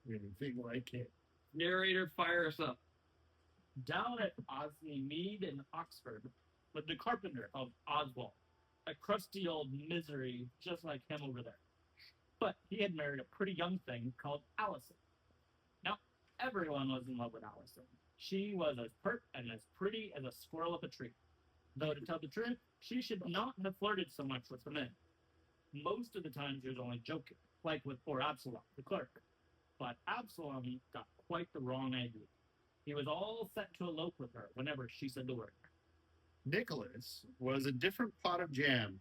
Anything like it. Narrator, fire us up. Down at Osney Mead in Oxford lived the carpenter of Oswald, a crusty old misery just like him over there. But he had married a pretty young thing called Allison. Now, everyone was in love with Allison. She was as pert and as pretty as a squirrel up a tree. Though, to tell the truth, she should not have flirted so much with the men. Most of the time, she was only joking, like with poor Absalom, the clerk. But Absalom got quite the wrong idea. He was all set to elope with her whenever she said the word. Nicholas was a different pot of jam.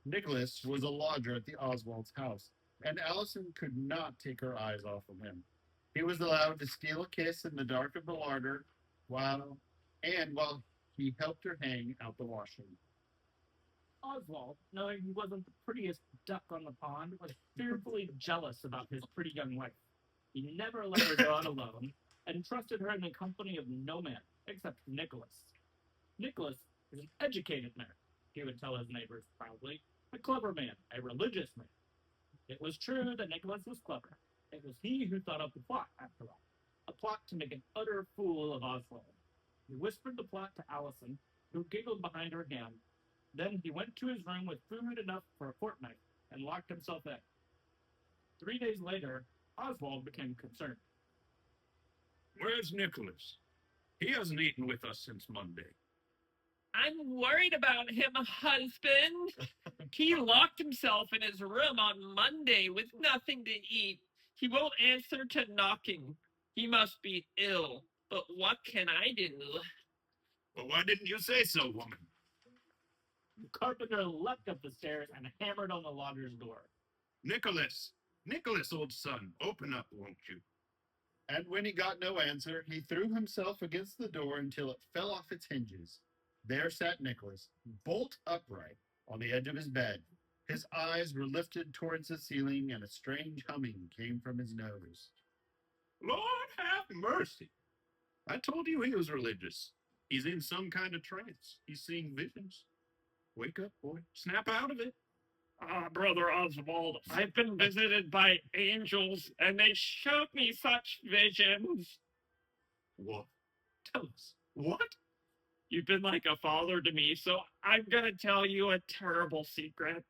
Nicholas was a lodger at the Oswald's house, and Allison could not take her eyes off of him. He was allowed to steal a kiss in the dark of the larder while he helped her hang out the washing. Oswald, knowing he wasn't the prettiest duck on the pond, was fearfully jealous about his pretty young wife. He never let her go out alone and trusted her in the company of no man except Nicholas. Nicholas is an educated man, he would tell his neighbors proudly, a clever man, a religious man. It was true that Nicholas was clever. It was he who thought up the plot, after all, a plot to make an utter fool of Oswald. He whispered the plot to Allison, who giggled behind her hand. Then he went to his room with food enough for a fortnight and locked himself in. 3 days later, Oswald became concerned. Where's Nicholas? He hasn't eaten with us since Monday. I'm worried about him, husband. He locked himself in his room on Monday with nothing to eat. He won't answer to knocking. He must be ill. But what can I do? Well, why didn't you say so, woman? The carpenter leapt up the stairs and hammered on the lodger's door. Nicholas! Nicholas, old son, open up, won't you? And when he got no answer, he threw himself against the door until it fell off its hinges. There sat Nicholas, bolt upright, on the edge of his bed. His eyes were lifted towards the ceiling, and a strange humming came from his nose. Lord have mercy! I told you he was religious. He's in some kind of trance. He's seeing visions. Wake up, boy. Snap out of it. Brother Oswald, I've been visited by angels, and they showed me such visions. What? Tell us. What? You've been like a father to me, so I'm gonna tell you a terrible secret.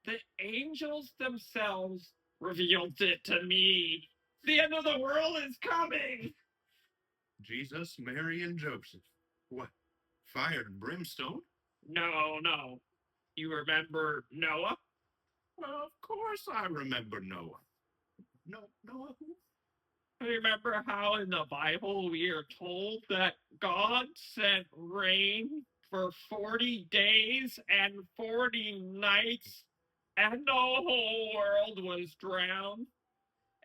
The angels themselves revealed it to me. The end of the world is coming. Jesus, Mary, and Joseph. What? Fire and brimstone? No. You remember Noah? Well, of course I remember Noah. No, Noah who? Remember how in the Bible we are told that God sent rain for 40 days and 40 nights, and the whole world was drowned?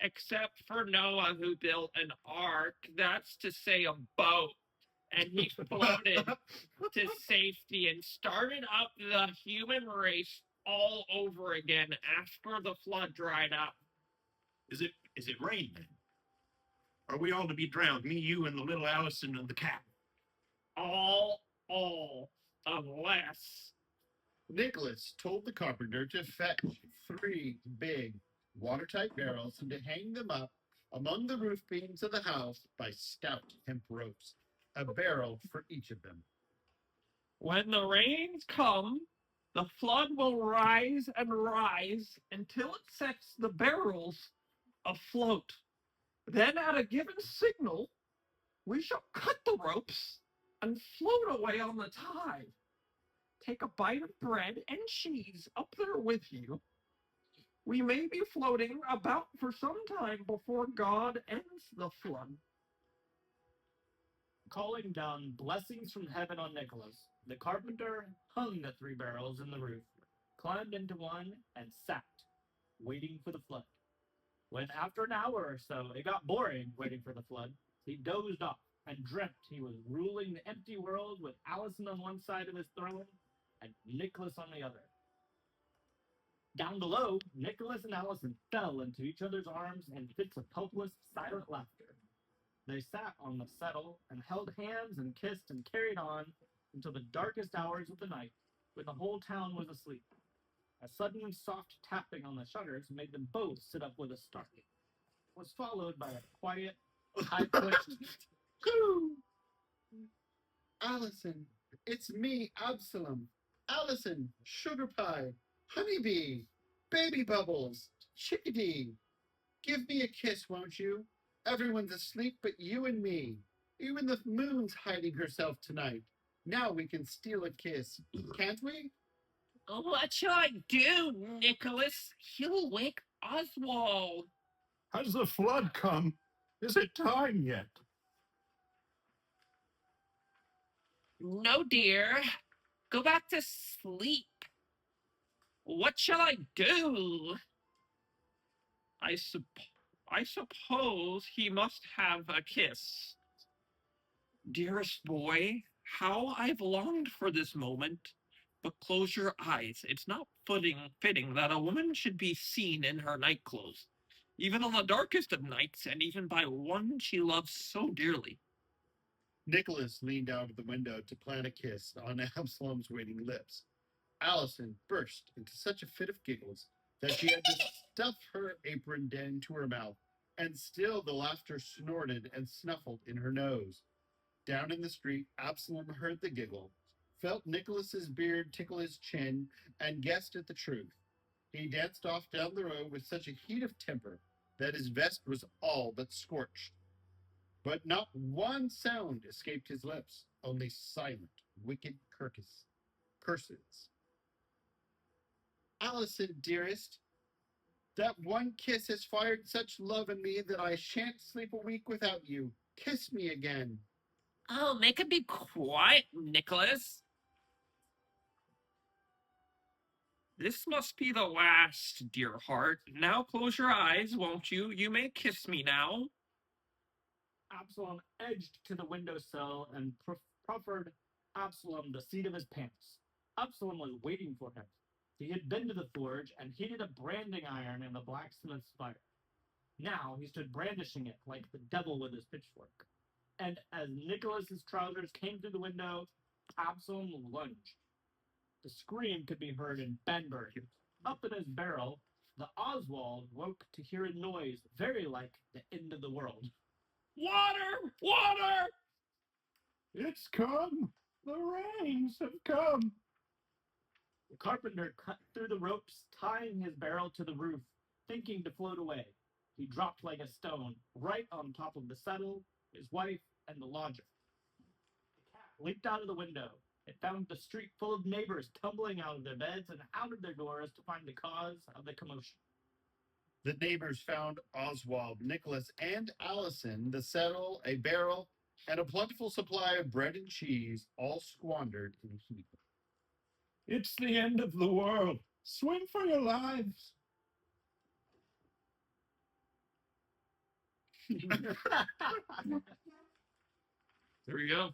Except for Noah, who built an ark, that's to say, a boat. And he floated to safety and started up the human race all over again after the flood dried up. Is it rain then? Are we all to be drowned? Me, you, and the little Allison and the cat? All, unless. Nicholas told the carpenter to fetch 3 big, watertight barrels and to hang them up among the roof beams of the house by stout hemp ropes, a barrel for each of them. When the rains come, the flood will rise and rise until it sets the barrels afloat. Then, at a given signal, we shall cut the ropes and float away on the tide. Take a bite of bread and cheese up there with you. We may be floating about for some time before God ends the flood. Calling down blessings from heaven on Nicholas, the carpenter hung the 3 barrels in the roof, climbed into one, and sat, waiting for the flood. When after an hour or so it got boring waiting for the flood, he dozed off and dreamt he was ruling the empty world with Allison on one side of his throne and Nicholas on the other. Down below, Nicholas and Allison fell into each other's arms in fits of helpless, silent laughter. They sat on the settle and held hands and kissed and carried on until the darkest hours of the night, when the whole town was asleep. A sudden soft tapping on the shutters made them both sit up with a start. was followed by a quiet, high-pitched Coo! Allison, it's me, Absalom. Allison, sugar pie, honeybee, baby bubbles, chickadee. Give me a kiss, won't you? Everyone's asleep but you and me. Even the moon's hiding herself tonight. Now we can steal a kiss, can't we? What shall I do, Nicholas? He'll wake Oswald. Has the flood come? Is it time yet? No, dear. Go back to sleep. What shall I do? I suppose he must have a kiss. Dearest boy, how I've longed for this moment. But close your eyes. It's not fitting that a woman should be seen in her night clothes, even on the darkest of nights, and even by one she loves so dearly. Nicholas leaned out of the window to plant a kiss on Absalom's waiting lips. Allison burst into such a fit of giggles that she had to stuff her apron into her mouth, and still the laughter snorted and snuffled in her nose. Down in the street, Absalom heard the giggle, felt Nicholas's beard tickle his chin, and guessed at the truth. He danced off down the road with such a heat of temper that his vest was all but scorched. But not one sound escaped his lips, only silent, wicked curses. Allison, dearest, that one kiss has fired such love in me that I shan't sleep a week without you. Kiss me again. Oh, make him be quiet, Nicholas. This must be the last, dear heart. Now close your eyes, won't you? You may kiss me now. Absalom edged to the windowsill and proffered Absalom the seat of his pants. Absalom was waiting for him. He had been to the forge and heated a branding iron in the blacksmith's fire. Now he stood brandishing it like the devil with his pitchfork. And as Nicholas's trousers came through the window, Absalom lunged. The scream could be heard in Banbury. Up in his barrel, the Oswald woke to hear a noise very like the end of the world. Water! Water! It's come. The rains have come. The carpenter cut through the ropes, tying his barrel to the roof, thinking to float away. He dropped like a stone, right on top of the settle, his wife, and the lodger. The cat leaped out of the window. It found the street full of neighbors tumbling out of their beds and out of their doors to find the cause of the commotion. The neighbors found Oswald, Nicholas, and Allison, the settle, a barrel, and a plentiful supply of bread and cheese, all squandered in a heap. It's the end of the world. Swim for your lives. There we go.